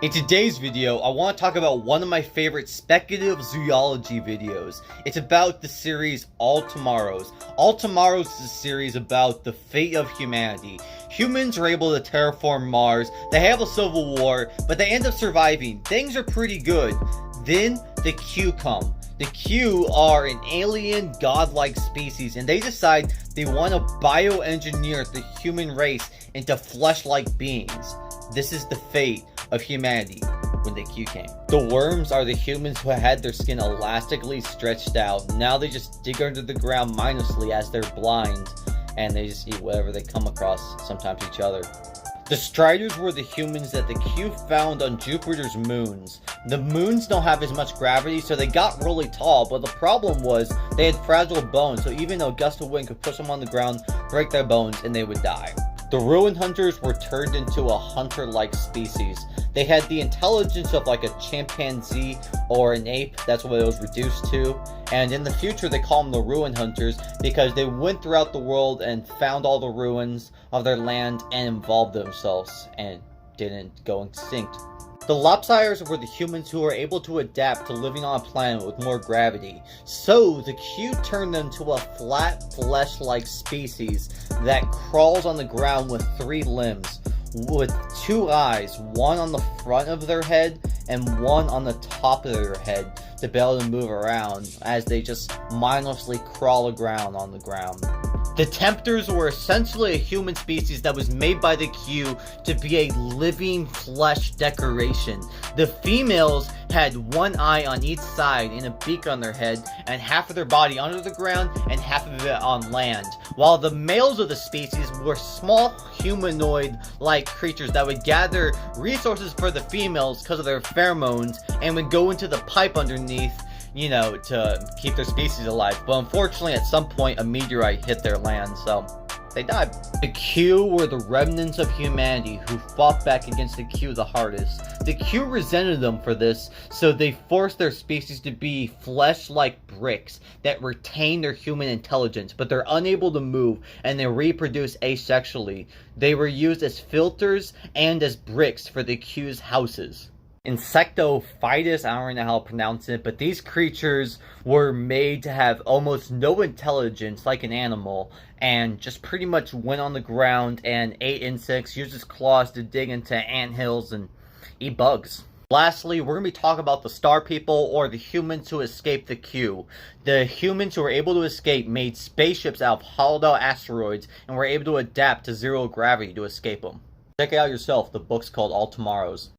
In today's video, I want to talk about one of my favorite speculative zoology videos. It's about the series All Tommorrows. All Tommorrows is a series about the fate of humanity. Humans are able to terraform Mars, they have a civil war, but they end up surviving. Things are pretty good. Then the Q come. The Q are an alien godlike species, and they decide they want to bioengineer the human race into flesh-like beings. This is the fate of humanity when the Q came. The worms are the humans who had their skin elastically stretched out. Now they just dig under the ground mindlessly as they're blind, and they just eat whatever they come across, sometimes each other. The Striders were the humans that the Q found on Jupiter's moons. The moons don't have as much gravity, so they got really tall, but the problem was they had fragile bones, so even a gust of wind could push them on the ground, break their bones, and they would die. The Ruin Hunters were turned into a hunter-like species. They had the intelligence of like a chimpanzee or an ape, that's what it was reduced to. And in the future they call them the Ruin Hunters because they went throughout the world and found all the ruins of their land and involved themselves and didn't go extinct. The Lopsiders were the humans who were able to adapt to living on a planet with more gravity. So the Q turned them to a flat, flesh-like species that crawls on the ground with 3 limbs, with 2 eyes, one on the front of their head and one on the top of their head, to be able to move around as they just mindlessly crawl around on the ground. The Tempters were essentially a human species that was made by the Q to be a living flesh decoration. The females had 1 eye on each side and a beak on their head, and half of their body under the ground and half of it on land. While the males of the species were small humanoid-like creatures that would gather resources for the females because of their pheromones and would go into the pipe underneath, you know, to keep their species alive. But unfortunately, at some point, a meteorite hit their land, so they died. The Q were the remnants of humanity who fought back against the Q the hardest. The Q resented them for this, so they forced their species to be flesh-like bricks that retain their human intelligence, but they're unable to move, and they reproduce asexually. They were used as filters and as bricks for the Q's houses. Insectophytes, I don't know how to pronounce it, but these creatures were made to have almost no intelligence like an animal, and just pretty much went on the ground and ate insects, used its claws to dig into anthills and eat bugs. Lastly, we're going to be talking about the Star People, or the humans who escaped the Q. The humans who were able to escape made spaceships out of hollowed out asteroids and were able to adapt to zero gravity to escape them. Check it out yourself, the book's called All Tommorrows.